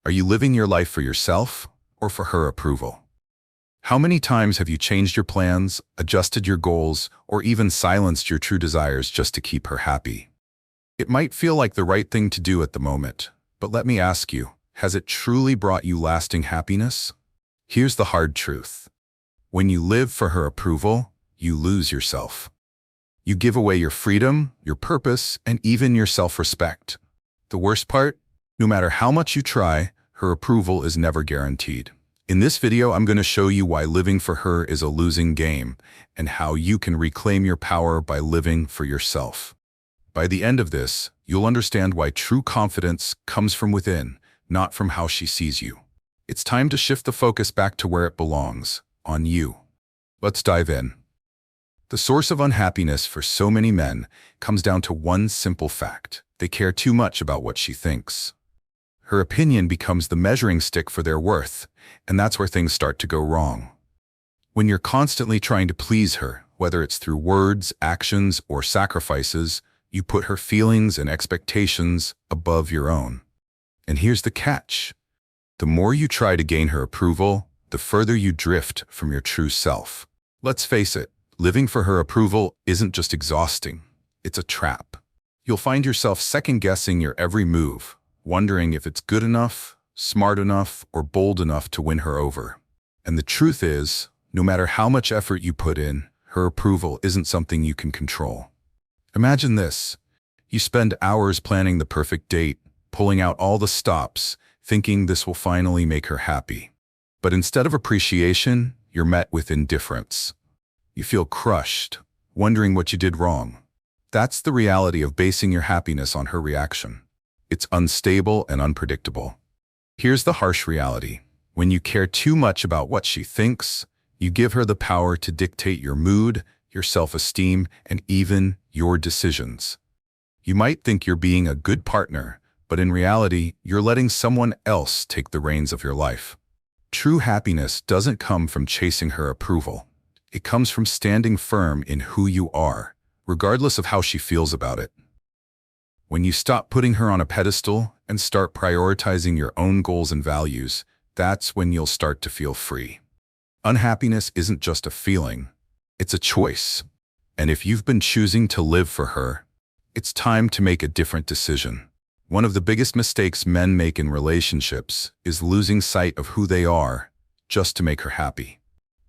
Are you living your life for yourself or for her approval? How many times have you changed your plans, adjusted your goals, or even silenced your true desires just to keep her happy? It might feel like the right thing to do at the moment, but let me ask you, has it truly brought you lasting happiness? Here's the hard truth. When you live for her approval, you lose yourself. You give away your freedom, your purpose, and even your self-respect. The worst part? No matter how much you try, her approval is never guaranteed. In this video, I'm going to show you why living for her is a losing game and how you can reclaim your power by living for yourself. By the end of this, you'll understand why true confidence comes from within, not from how she sees you. It's time to shift the focus back to where it belongs, on you. Let's dive in. The source of unhappiness for so many men comes down to one simple fact. They care too much about what she thinks. Her opinion becomes the measuring stick for their worth, and that's where things start to go wrong. When you're constantly trying to please her, whether it's through words, actions, or sacrifices, you put her feelings and expectations above your own. And here's the catch. The more you try to gain her approval, the further you drift from your true self. Let's face it, living for her approval isn't just exhausting, it's a trap. You'll find yourself second-guessing your every move, wondering if it's good enough, smart enough, or bold enough to win her over. And the truth is, no matter how much effort you put in, her approval isn't something you can control. Imagine this. You spend hours planning the perfect date, pulling out all the stops, thinking this will finally make her happy. But instead of appreciation, you're met with indifference. You feel crushed, wondering what you did wrong. That's the reality of basing your happiness on her reaction. It's unstable and unpredictable. Here's the harsh reality. When you care too much about what she thinks, you give her the power to dictate your mood, your self-esteem, and even your decisions. You might think you're being a good partner, but in reality, you're letting someone else take the reins of your life. True happiness doesn't come from chasing her approval. It comes from standing firm in who you are, regardless of how she feels about it. When you stop putting her on a pedestal and start prioritizing your own goals and values, that's when you'll start to feel free. Unhappiness isn't just a feeling, it's a choice. And if you've been choosing to live for her, it's time to make a different decision. One of the biggest mistakes men make in relationships is losing sight of who they are just to make her happy.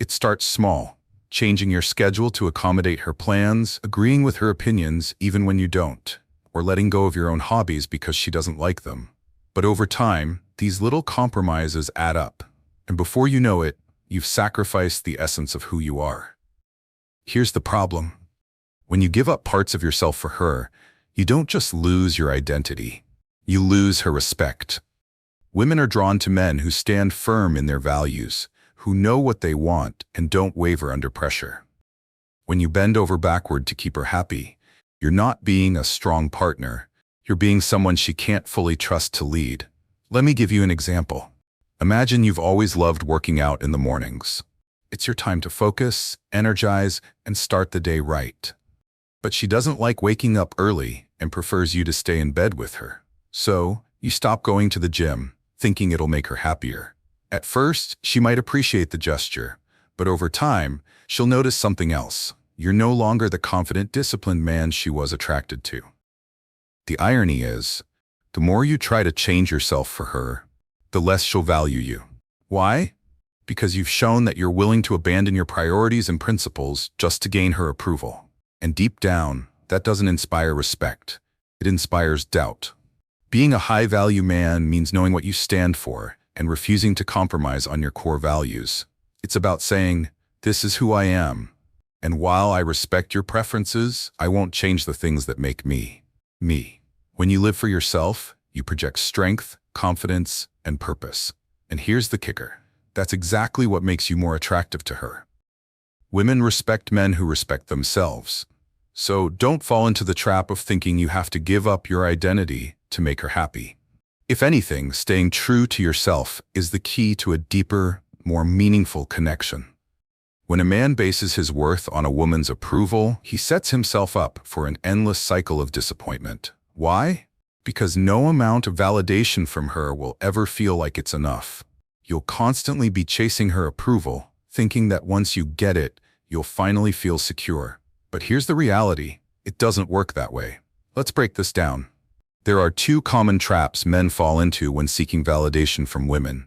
It starts small, changing your schedule to accommodate her plans, agreeing with her opinions even when you don't, or letting go of your own hobbies because she doesn't like them. But over time, these little compromises add up, and before you know it, you've sacrificed the essence of who you are. Here's the problem. When you give up parts of yourself for her, you don't just lose your identity, you lose her respect. Women are drawn to men who stand firm in their values, who know what they want and don't waver under pressure. When you bend over backward to keep her happy, you're not being a strong partner, you're being someone she can't fully trust to lead. Let me give you an example. Imagine you've always loved working out in the mornings. It's your time to focus, energize, and start the day right. But she doesn't like waking up early and prefers you to stay in bed with her. So, you stop going to the gym, thinking it'll make her happier. At first, she might appreciate the gesture, but over time, she'll notice something else. You're no longer the confident, disciplined man she was attracted to. The irony is, the more you try to change yourself for her, the less she'll value you. Why? Because you've shown that you're willing to abandon your priorities and principles just to gain her approval. And deep down, that doesn't inspire respect. It inspires doubt. Being a high-value man means knowing what you stand for and refusing to compromise on your core values. It's about saying, "This is who I am. And while I respect your preferences, I won't change the things that make me, me." When you live for yourself, you project strength, confidence, and purpose. And here's the kicker. That's exactly what makes you more attractive to her. Women respect men who respect themselves. So don't fall into the trap of thinking you have to give up your identity to make her happy. If anything, staying true to yourself is the key to a deeper, more meaningful connection. When a man bases his worth on a woman's approval, he sets himself up for an endless cycle of disappointment. Why? Because no amount of validation from her will ever feel like it's enough. You'll constantly be chasing her approval, thinking that once you get it, you'll finally feel secure. But here's the reality. It doesn't work that way. Let's break this down. There are two common traps men fall into when seeking validation from women.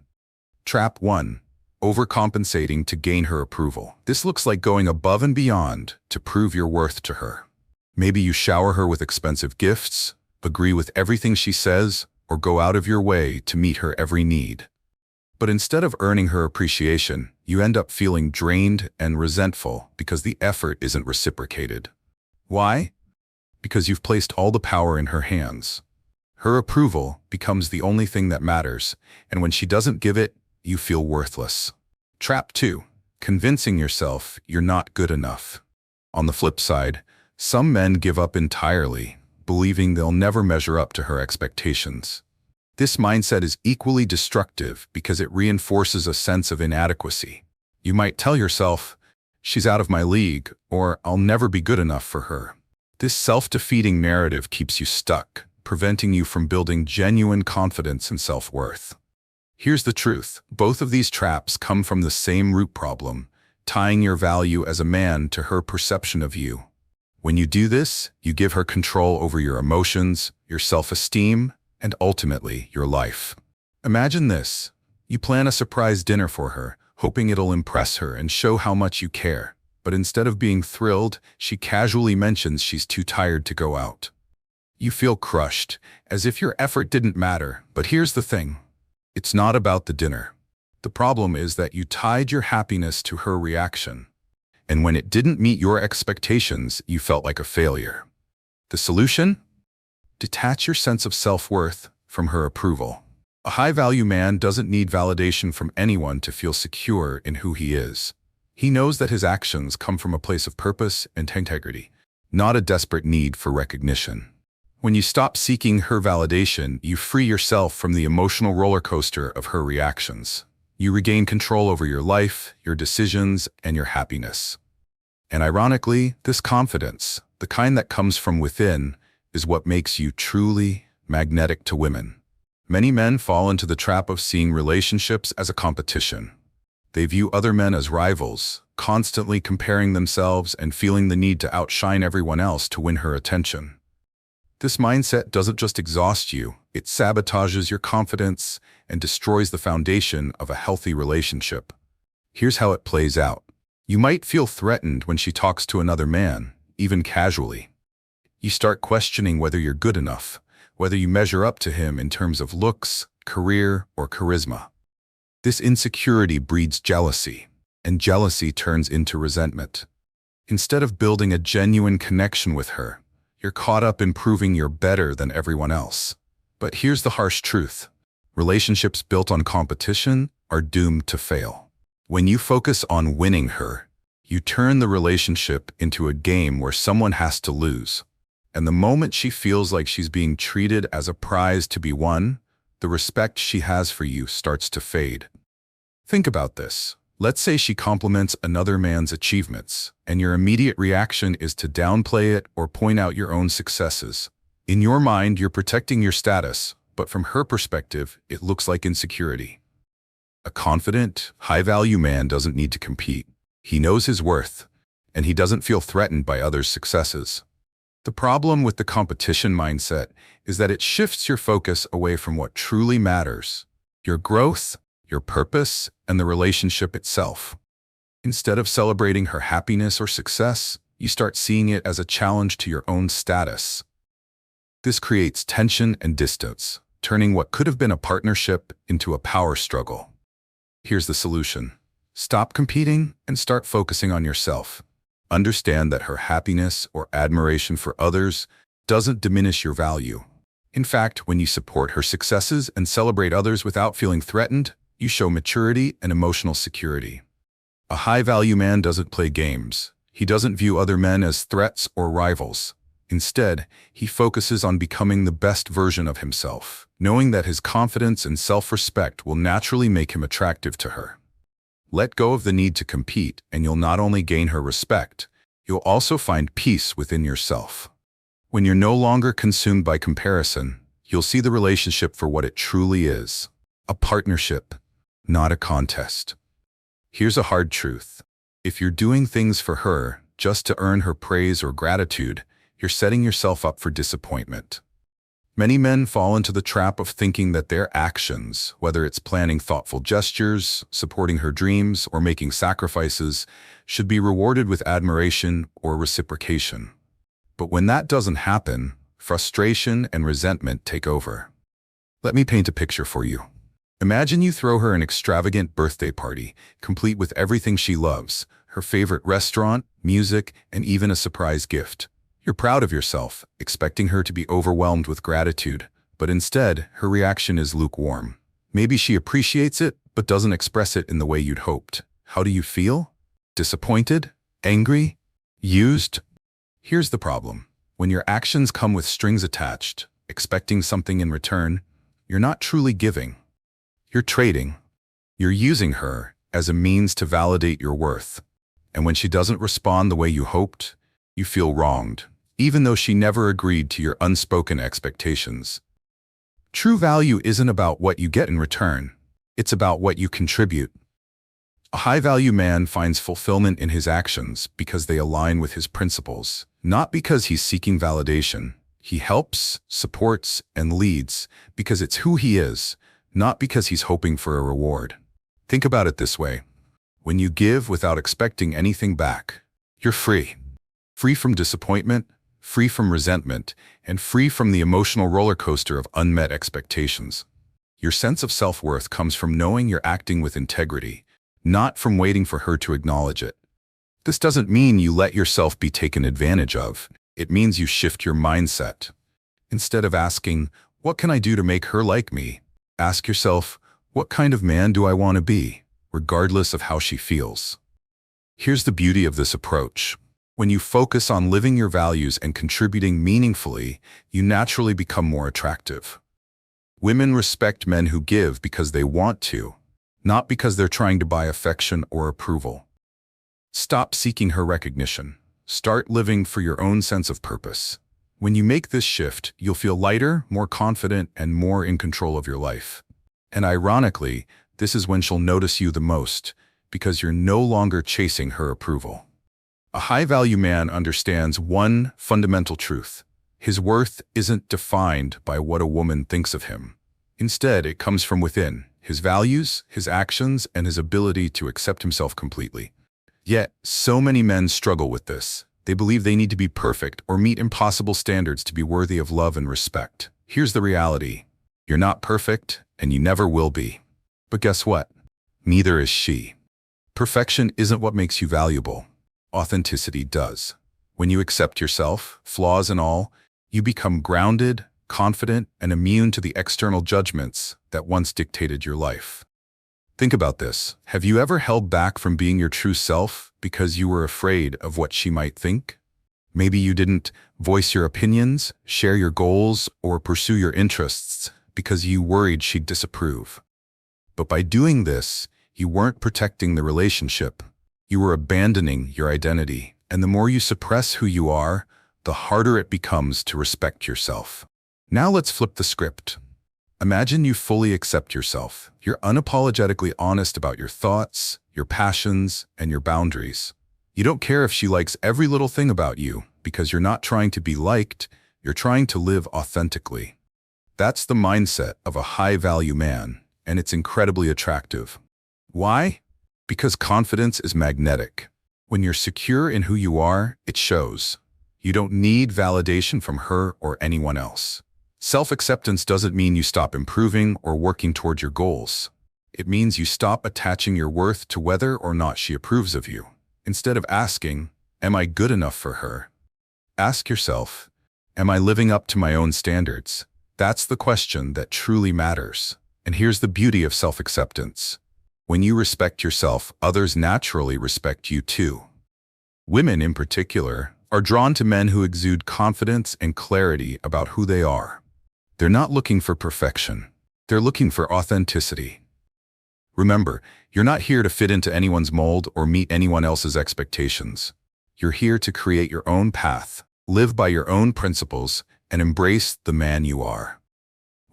Trap 1. Overcompensating to gain her approval. This looks like going above and beyond to prove your worth to her. Maybe you shower her with expensive gifts, agree with everything she says, or go out of your way to meet her every need. But instead of earning her appreciation, you end up feeling drained and resentful because the effort isn't reciprocated. Why? Because you've placed all the power in her hands. Her approval becomes the only thing that matters, and when she doesn't give it, you feel worthless. Trap 2. Convincing yourself you're not good enough. On the flip side, some men give up entirely, believing they'll never measure up to her expectations. This mindset is equally destructive because it reinforces a sense of inadequacy. You might tell yourself, "She's out of my league," or "I'll never be good enough for her." This self-defeating narrative keeps you stuck, preventing you from building genuine confidence and self-worth. Here's the truth. Both of these traps come from the same root problem, tying your value as a man to her perception of you. When you do this, you give her control over your emotions, your self-esteem, and ultimately, your life. Imagine this. You plan a surprise dinner for her, hoping it'll impress her and show how much you care. But instead of being thrilled, she casually mentions she's too tired to go out. You feel crushed, as if your effort didn't matter. But here's the thing. It's not about the dinner. The problem is that you tied your happiness to her reaction. And when it didn't meet your expectations, you felt like a failure. The solution? Detach your sense of self-worth from her approval. A high-value man doesn't need validation from anyone to feel secure in who he is. He knows that his actions come from a place of purpose and integrity, not a desperate need for recognition. When you stop seeking her validation, you free yourself from the emotional roller coaster of her reactions. You regain control over your life, your decisions, and your happiness. And ironically, this confidence, the kind that comes from within, is what makes you truly magnetic to women. Many men fall into the trap of seeing relationships as a competition. They view other men as rivals, constantly comparing themselves and feeling the need to outshine everyone else to win her attention. This mindset doesn't just exhaust you, it sabotages your confidence and destroys the foundation of a healthy relationship. Here's how it plays out. You might feel threatened when she talks to another man, even casually. You start questioning whether you're good enough, whether you measure up to him in terms of looks, career, or charisma. This insecurity breeds jealousy, and jealousy turns into resentment. Instead of building a genuine connection with her, you're caught up in proving you're better than everyone else. But here's the harsh truth. Relationships built on competition are doomed to fail. When you focus on winning her, you turn the relationship into a game where someone has to lose. And the moment she feels like she's being treated as a prize to be won, the respect she has for you starts to fade. Think about this. Let's say she compliments another man's achievements, and your immediate reaction is to downplay it or point out your own successes. In your mind, you're protecting your status, but from her perspective, it looks like insecurity. A confident, high-value man doesn't need to compete. He knows his worth, and he doesn't feel threatened by others' successes. The problem with the competition mindset is that it shifts your focus away from what truly matters: your growth, your purpose, and the relationship itself. Instead of celebrating her happiness or success, you start seeing it as a challenge to your own status. This creates tension and distance, turning what could have been a partnership into a power struggle. Here's the solution. Stop competing and start focusing on yourself. Understand that her happiness or admiration for others doesn't diminish your value. In fact, when you support her successes and celebrate others without feeling threatened, you show maturity and emotional security. A high-value man doesn't play games. He doesn't view other men as threats or rivals. Instead, he focuses on becoming the best version of himself, knowing that his confidence and self-respect will naturally make him attractive to her. Let go of the need to compete, and you'll not only gain her respect, you'll also find peace within yourself. When you're no longer consumed by comparison, you'll see the relationship for what it truly is: a partnership, not a contest. Here's a hard truth. If you're doing things for her just to earn her praise or gratitude, you're setting yourself up for disappointment. Many men fall into the trap of thinking that their actions, whether it's planning thoughtful gestures, supporting her dreams, or making sacrifices, should be rewarded with admiration or reciprocation. But when that doesn't happen, frustration and resentment take over. Let me paint a picture for you. Imagine you throw her an extravagant birthday party, complete with everything she loves: her favorite restaurant, music, and even a surprise gift. You're proud of yourself, expecting her to be overwhelmed with gratitude, but instead, her reaction is lukewarm. Maybe she appreciates it, but doesn't express it in the way you'd hoped. How do you feel? Disappointed? Angry? Used? Here's the problem. When your actions come with strings attached, expecting something in return, you're not truly giving. You're trading. You're using her as a means to validate your worth. And when she doesn't respond the way you hoped, you feel wronged, even though she never agreed to your unspoken expectations. True value isn't about what you get in return. It's about what you contribute. A high-value man finds fulfillment in his actions because they align with his principles, not because he's seeking validation. He helps, supports, and leads because it's who he is, not because he's hoping for a reward. Think about it this way. When you give without expecting anything back, you're free. Free from disappointment, free from resentment, and free from the emotional roller coaster of unmet expectations. Your sense of self-worth comes from knowing you're acting with integrity, not from waiting for her to acknowledge it. This doesn't mean you let yourself be taken advantage of. It means you shift your mindset. Instead of asking, "What can I do to make her like me?" ask yourself, "What kind of man do I want to be?" regardless of how she feels. Here's the beauty of this approach. When you focus on living your values and contributing meaningfully, you naturally become more attractive. Women respect men who give because they want to, not because they're trying to buy affection or approval. Stop seeking her recognition. Start living for your own sense of purpose. When you make this shift, you'll feel lighter, more confident, and more in control of your life. And ironically, this is when she'll notice you the most, because you're no longer chasing her approval. A high-value man understands one fundamental truth. His worth isn't defined by what a woman thinks of him. Instead, it comes from within: his values, his actions, and his ability to accept himself completely. Yet, so many men struggle with this. They believe they need to be perfect or meet impossible standards to be worthy of love and respect. Here's the reality. You're not perfect, and you never will be. But guess what? Neither is she. Perfection isn't what makes you valuable. Authenticity does. When you accept yourself, flaws and all, you become grounded, confident, and immune to the external judgments that once dictated your life. Think about this. Have you ever held back from being your true self because you were afraid of what she might think? Maybe you didn't voice your opinions, share your goals, or pursue your interests because you worried she'd disapprove. But by doing this, you weren't protecting the relationship. You were abandoning your identity. And the more you suppress who you are, the harder it becomes to respect yourself. Now let's flip the script. Imagine you fully accept yourself. You're unapologetically honest about your thoughts, your passions, and your boundaries. You don't care if she likes every little thing about you, because you're not trying to be liked, you're trying to live authentically. That's the mindset of a high-value man, and it's incredibly attractive. Why? Because confidence is magnetic. When you're secure in who you are, it shows. You don't need validation from her or anyone else. Self-acceptance doesn't mean you stop improving or working toward your goals. It means you stop attaching your worth to whether or not she approves of you. Instead of asking, "Am I good enough for her?" ask yourself, "Am I living up to my own standards?" That's the question that truly matters. And here's the beauty of self-acceptance. When you respect yourself, others naturally respect you too. Women, in particular, are drawn to men who exude confidence and clarity about who they are. They're not looking for perfection. They're looking for authenticity. Remember, you're not here to fit into anyone's mold or meet anyone else's expectations. You're here to create your own path, live by your own principles, and embrace the man you are.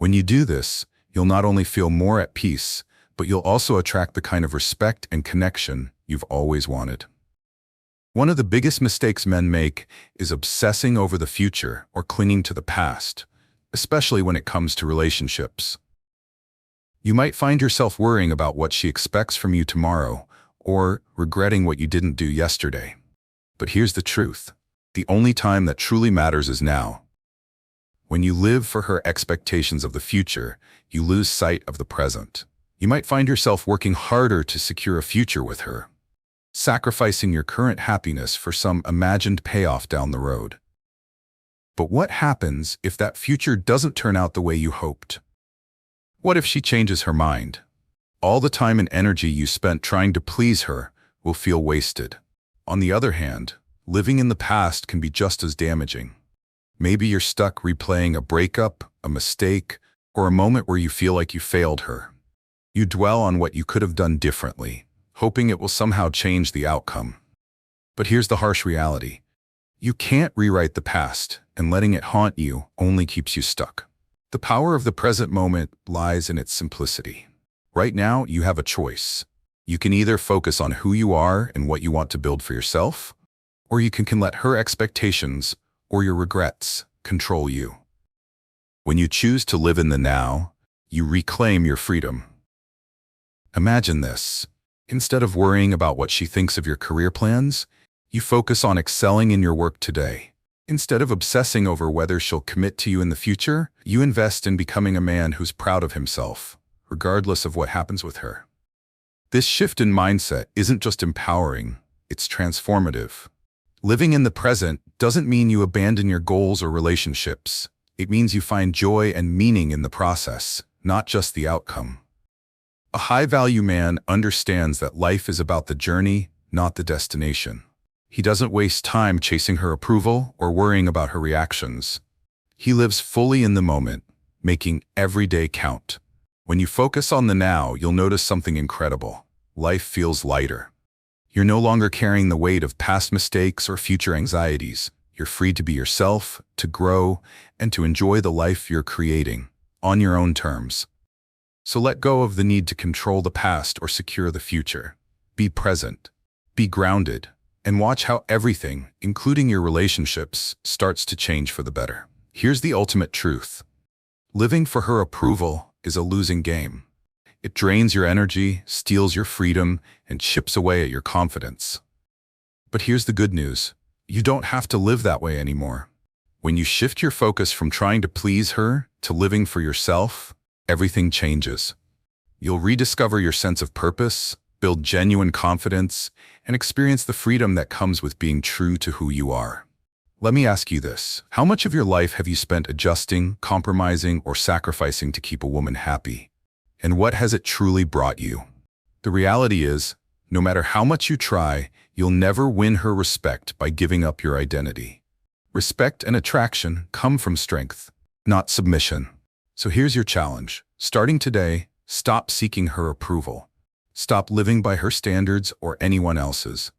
When you do this, you'll not only feel more at peace, but you'll also attract the kind of respect and connection you've always wanted. One of the biggest mistakes men make is obsessing over the future or clinging to the past, especially when it comes to relationships. You might find yourself worrying about what she expects from you tomorrow or regretting what you didn't do yesterday. But here's the truth. The only time that truly matters is now. When you live for her expectations of the future, you lose sight of the present. You might find yourself working harder to secure a future with her, sacrificing your current happiness for some imagined payoff down the road. But what happens if that future doesn't turn out the way you hoped? What if she changes her mind? All the time and energy you spent trying to please her will feel wasted. On the other hand, living in the past can be just as damaging. Maybe you're stuck replaying a breakup, a mistake, or a moment where you feel like you failed her. You dwell on what you could have done differently, hoping it will somehow change the outcome. But here's the harsh reality. You can't rewrite the past, and letting it haunt you only keeps you stuck. The power of the present moment lies in its simplicity. Right now, you have a choice. You can either focus on who you are and what you want to build for yourself, or you can let her expectations or your regrets control you. When you choose to live in the now, you reclaim your freedom. Imagine this. Instead of worrying about what she thinks of your career plans, you focus on excelling in your work today. Instead of obsessing over whether she'll commit to you in the future, you invest in becoming a man who's proud of himself, regardless of what happens with her. This shift in mindset isn't just empowering, it's transformative. Living in the present doesn't mean you abandon your goals or relationships. It means you find joy and meaning in the process, not just the outcome. A high-value man understands that life is about the journey, not the destination. He doesn't waste time chasing her approval or worrying about her reactions. He lives fully in the moment, making every day count. When you focus on the now, you'll notice something incredible. Life feels lighter. You're no longer carrying the weight of past mistakes or future anxieties. You're free to be yourself, to grow, and to enjoy the life you're creating, on your own terms. So let go of the need to control the past or secure the future. Be present. Be grounded. And watch how everything, including your relationships, starts to change for the better. Here's the ultimate truth. Living for her approval is a losing game. It drains your energy, steals your freedom, and chips away at your confidence. But here's the good news. You don't have to live that way anymore. When you shift your focus from trying to please her to living for yourself, everything changes. You'll rediscover your sense of purpose, build genuine confidence, and experience the freedom that comes with being true to who you are. Let me ask you this. How much of your life have you spent adjusting, compromising, or sacrificing to keep a woman happy? And what has it truly brought you? The reality is, no matter how much you try, you'll never win her respect by giving up your identity. Respect and attraction come from strength, not submission. So here's your challenge. Starting today, stop seeking her approval. Stop living by her standards or anyone else's.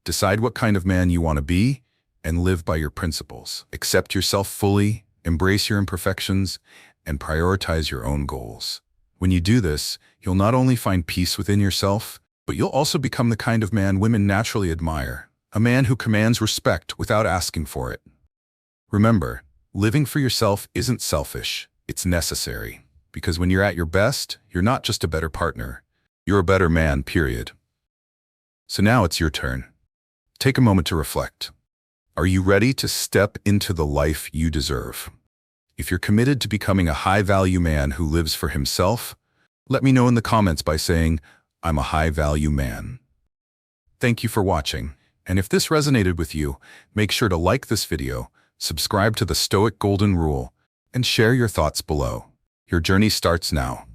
Decide what kind of man you want to be and live by your principles. Accept yourself fully, embrace your imperfections, and prioritize your own goals. When you do this, you'll not only find peace within yourself, but you'll also become the kind of man women naturally admire. A man who commands respect without asking for it. Remember, living for yourself isn't selfish, it's necessary. Because when you're at your best, you're not just a better partner. You're a better man, period. So now it's your turn. Take a moment to reflect. Are you ready to step into the life you deserve? If you're committed to becoming a high-value man who lives for himself, let me know in the comments by saying, "I'm a high-value man." Thank you for watching, and if this resonated with you, make sure to like this video, subscribe to the Stoic Golden Rule, and share your thoughts below. Your journey starts now.